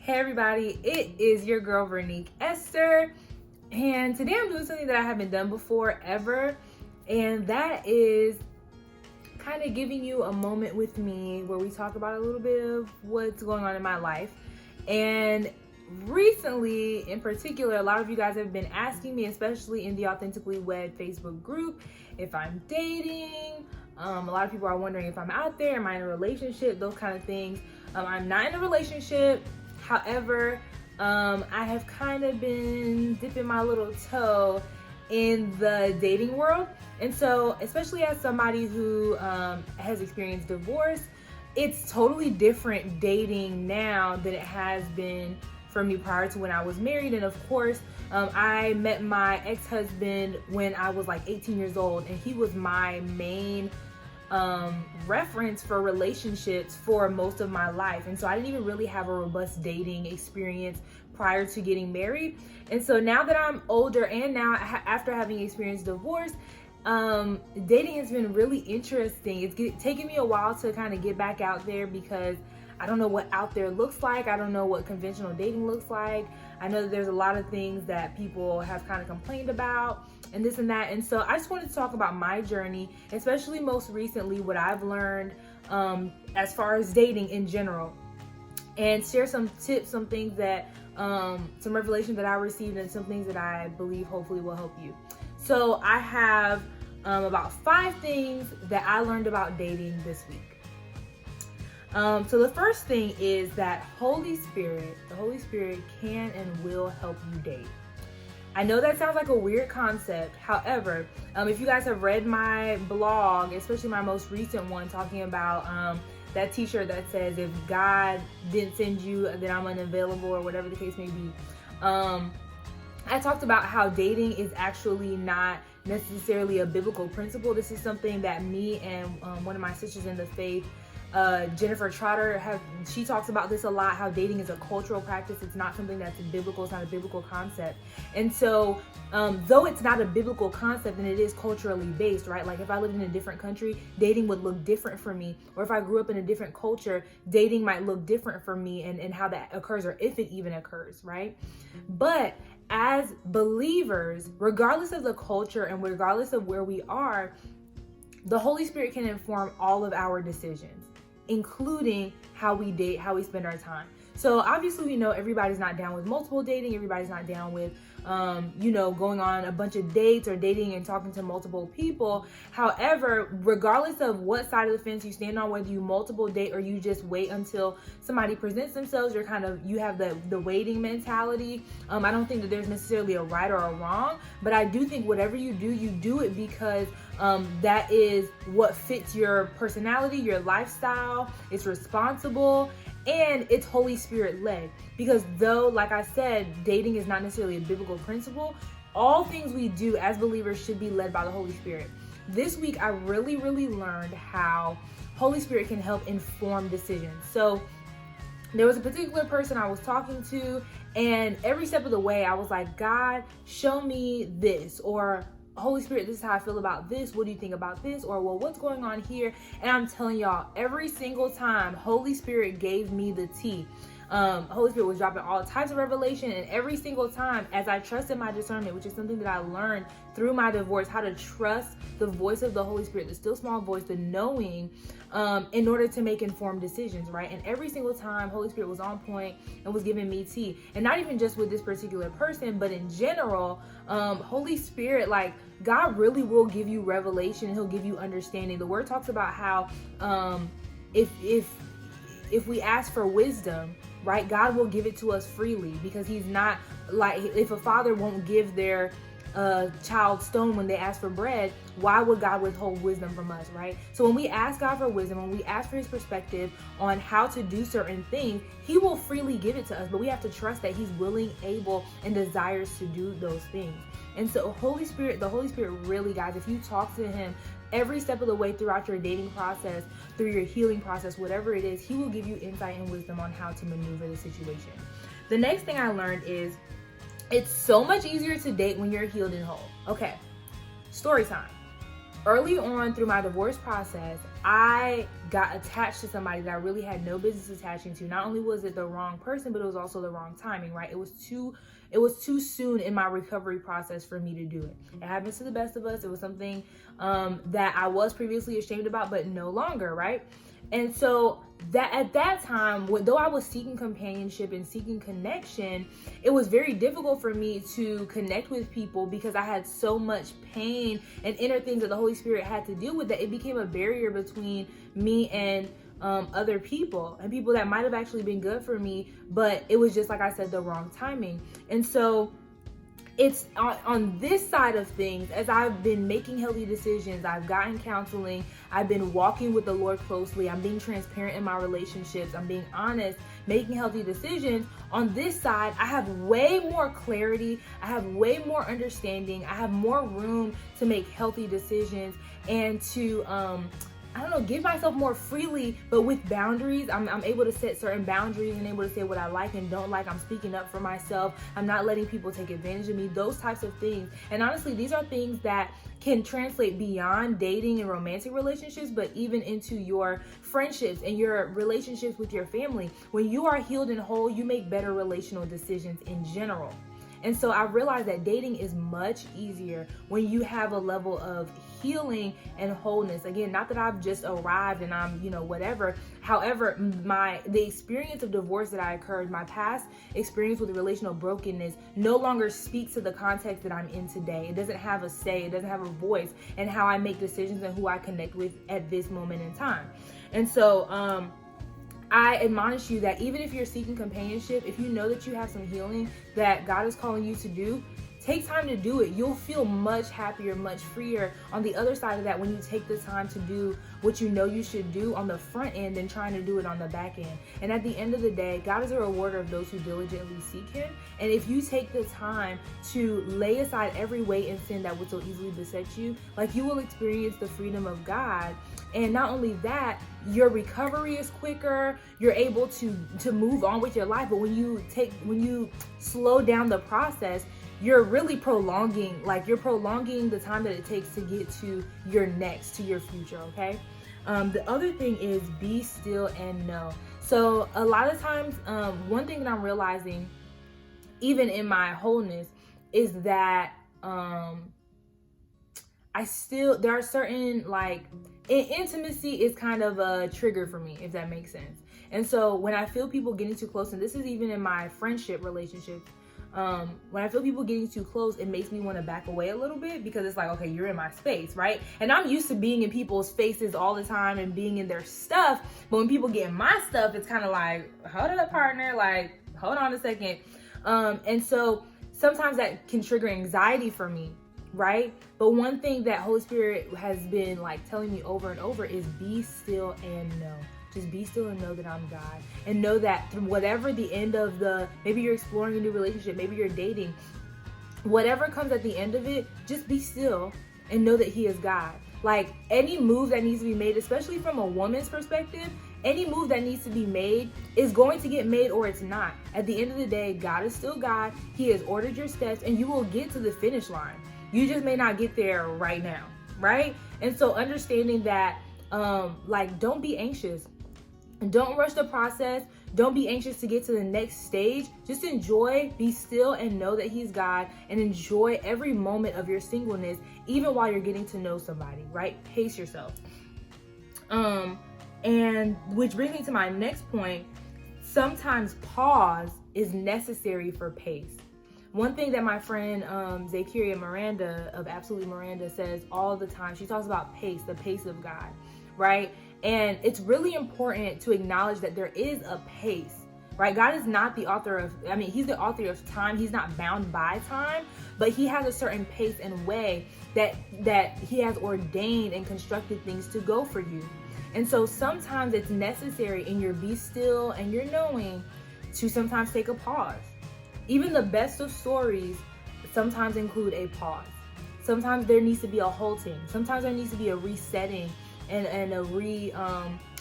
Hey everybody, it is your girl Vernique, Esther, and today I'm doing something that I haven't done before ever, and that is kind of giving you a moment with me where we talk about a little bit of what's going on in my life. And recently, in particular, a lot of you guys have been asking me, especially in the Authentically Wed Facebook group, if I'm dating. A lot of people are wondering if I'm out there, am I in a relationship, those kind of things. I'm not in a relationship. However, I have kind of been dipping my little toe in the dating world. And so, especially as somebody who has experienced divorce, it's totally different dating now than it has been for me prior to when I was married. And of course, I met my ex-husband when I was like 18 years old, and he was my main reference for relationships for most of my life. And so I didn't even really have a robust dating experience prior to getting married. And so now that I'm older, and now after having experienced divorce, dating has been really interesting. It's taken me a while to kind of get back out there because I don't know what out there looks like. I don't know what conventional dating looks like. I know that there's a lot of things that people have kind of complained about and this and that. And so I just wanted to talk about my journey, especially most recently, what I've learned as far as dating in general, and share some tips, some things that, some revelations that I received, and some things that I believe hopefully will help you. So I have about 5 things that I learned about dating this week. So the first thing is that the Holy Spirit can and will help you date. I know that sounds like a weird concept. However, if you guys have read my blog, especially my most recent one, talking about that t-shirt that says, if God didn't send you, then I'm unavailable, or whatever the case may be. I talked about how dating is actually not necessarily a biblical principle. This is something that me and one of my sisters in the faith, Jennifer Trotter, she talks about this a lot, how dating is a cultural practice. It's not something that's biblical. It's not a biblical concept. And so, though it's not a biblical concept, and it is culturally based, right? Like if I lived in a different country, dating would look different for me. Or if I grew up in a different culture, dating might look different for me, and how that occurs, or if it even occurs, right? But as believers, regardless of the culture and regardless of where we are, the Holy Spirit can inform all of our decisions, including how we date, how we spend our time. So obviously we know everybody's not down with multiple dating. Everybody's not down with, going on a bunch of dates or dating and talking to multiple people. However, regardless of what side of the fence you stand on, whether you multiple date or you just wait until somebody presents themselves, you have the waiting mentality. I don't think that there's necessarily a right or a wrong, but I do think whatever you do it because that is what fits your personality, your lifestyle. It's responsible, and it's Holy Spirit led. Because though, like I said, dating is not necessarily a biblical principle, all things we do as believers should be led by the Holy Spirit. This week, I really, really learned how Holy Spirit can help inform decisions. So there was a particular person I was talking to, and every step of the way, I was like, God, show me this, or Holy Spirit, this is how I feel about this. What do you think about this? Or, well, what's going on here? And I'm telling y'all, every single time Holy Spirit gave me the tea. Holy Spirit was dropping all types of revelation, and every single time, as I trusted my discernment, which is something that I learned through my divorce, how to trust the voice of the Holy Spirit, the still small voice, the knowing, in order to make informed decisions, right? And every single time, Holy Spirit was on point and was giving me tea. And not even just with this particular person, but in general, Holy Spirit, like, God really will give you revelation, and He'll give you understanding. The Word talks about how if we ask for wisdom, right, God will give it to us freely, because He's not like, if a father won't give their child stone when they ask for bread, why would God withhold wisdom from us, right? So when we ask God for wisdom, when we ask for His perspective on how to do certain things, He will freely give it to us, but we have to trust that He's willing, able, and desires to do those things. And so the Holy Spirit really, guys, if you talk to Him every step of the way throughout your dating process, through your healing process, whatever it is, He will give you insight and wisdom on how to maneuver the situation. The next thing I learned is it's so much easier to date when you're healed and whole. Okay, story time. early on through my divorce process, I got attached to somebody that I really had no business attaching to. Not only was it the wrong person, but it was also the wrong timing, right? It was too soon in my recovery process for me to do it. It happens to the best of us. It was something that I was previously ashamed about, but no longer, right? And so that at that time, though I was seeking companionship and seeking connection, it was very difficult for me to connect with people because I had so much pain and inner things that the Holy Spirit had to deal with, that it became a barrier between me and other people, and people that might have actually been good for me, but it was just, like I said, the wrong timing. And so it's on this side of things, as I've been making healthy decisions, I've gotten counseling, I've been walking with the Lord closely, I'm being transparent in my relationships, I'm being honest, making healthy decisions. On this side, I have way more clarity, I have way more understanding, I have more room to make healthy decisions and to give myself more freely, but with boundaries. I'm able to set certain boundaries and able to say what I like and don't like. I'm speaking up for myself. I'm not letting people take advantage of me, those types of things. And honestly, these are things that can translate beyond dating and romantic relationships, but even into your friendships and your relationships with your family. When you are healed and whole, you make better relational decisions in general. And so I realized that dating is much easier when you have a level of healing and wholeness. Again, not that I've just arrived and I'm, whatever. However, the experience of divorce that I occurred, my past experience with relational brokenness no longer speaks to the context that I'm in today. It doesn't have a say, it doesn't have a voice in how I make decisions and who I connect with at this moment in time. And so, I admonish you that even if you're seeking companionship, if you know that you have some healing that God is calling you to do, take time to do it. You'll feel much happier, much freer on the other side of that when you take the time to do what you know you should do on the front end than trying to do it on the back end. And at the end of the day, God is a rewarder of those who diligently seek Him. And if you take the time to lay aside every weight and sin that would so easily beset you, you will experience the freedom of God. And not only that, your recovery is quicker. You're able to move on with your life. But when you slow down the process, you're really prolonging the time that it takes to get to your next, to your future, okay? The other thing is be still and know. So a lot of times, one thing that I'm realizing, even in my wholeness, is that there are certain, intimacy is kind of a trigger for me, if that makes sense. And so when I feel people getting too close, and this is even in my friendship relationships, when I feel people getting too close, it makes me want to back away a little bit, because it's like, okay, you're in my space, right? And I'm used to being in people's faces all the time and being in their stuff. But when people get in my stuff, it's kind of like, hold up, partner, hold on a second. And so sometimes that can trigger anxiety for me, right? But one thing that Holy Spirit has been telling me over and over is be still and know. Just be still and know that I'm God. And know that through whatever the end of maybe you're exploring a new relationship, maybe you're dating, whatever comes at the end of it, just be still and know that He is God. Any move that needs to be made, especially from a woman's perspective, any move that needs to be made is going to get made or it's not. At the end of the day, God is still God. He has ordered your steps and you will get to the finish line. You just may not get there right now, right? And so understanding that, don't be anxious. Don't rush the process. Don't be anxious to get to the next stage. Just enjoy, be still, and know that He's God, and enjoy every moment of your singleness, even while you're getting to know somebody, right? Pace yourself. And which brings me to my next point. Sometimes pause is necessary for pace. One thing that my friend Zakiria Miranda of Absolutely Miranda says all the time, she talks about pace, the pace of God, right? And it's really important to acknowledge that there is a pace, right? God is not the author of, He's the author of time. He's not bound by time, but He has a certain pace and way that He has ordained and constructed things to go for you. And so sometimes it's necessary in your be still and your knowing to sometimes take a pause. Even the best of stories sometimes include a pause. Sometimes there needs to be a halting. Sometimes there needs to be a resetting and a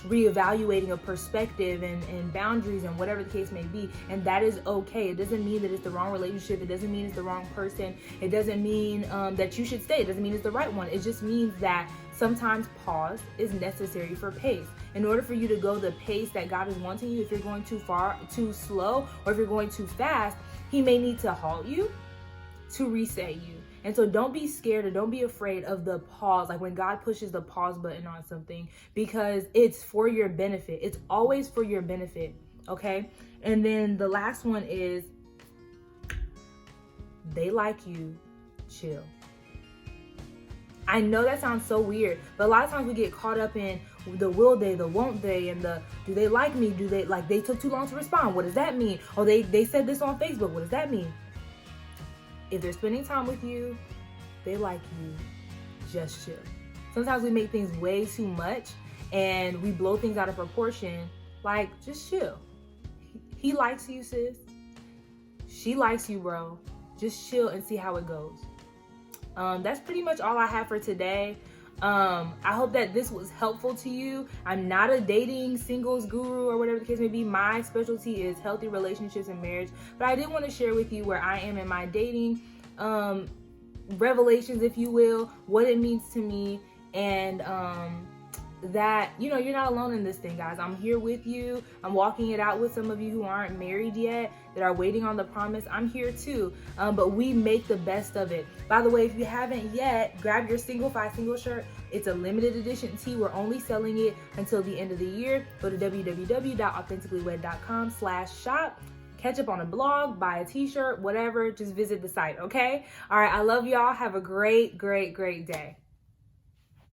reevaluating a perspective and boundaries and whatever the case may be. And that is okay. It doesn't mean that it's the wrong relationship. It doesn't mean it's the wrong person. It doesn't mean that you should stay. It doesn't mean it's the right one. It just means that sometimes pause is necessary for pace. In order for you to go the pace that God is wanting you, if you're going too far, too slow, or if you're going too fast, he may need to halt you to reset you. And so don't be scared or don't be afraid of the pause, like when God pushes the pause button on something, because it's for your benefit. It's always for your benefit, okay? And then the last one is, they like you, chill. I know that sounds so weird, but a lot of times we get caught up in the will they, the won't they, and the do they like me? Do they, like, they took too long to respond? What does that mean? Oh, they said this on Facebook. What does that mean? If they're spending time with you, they like you, just chill. Sometimes we make things way too much and we blow things out of proportion. Like, just chill. He likes you, sis. She likes you, bro. Just chill and see how it goes. That's pretty much all I have for today. I hope that this was helpful to you. I'm not a dating singles guru or whatever the case may be. My specialty is healthy relationships and marriage, but I did want to share with you where I am in my dating revelations, if you will, what it means to me, and that, you know, you're not alone in this thing, guys. I'm here with you. I'm walking it out with some of you who aren't married yet, that are waiting on the promise. I'm here too, but we make the best of it. By the way, if you haven't yet, grab your Single Fi Single shirt. It's a limited edition tee. We're only selling it until the end of the year. Go to www.authenticallywed.com/shop. Catch up on a blog, buy a t-shirt, whatever. Just visit the site, okay? All right, I love y'all. Have a great, great, great day.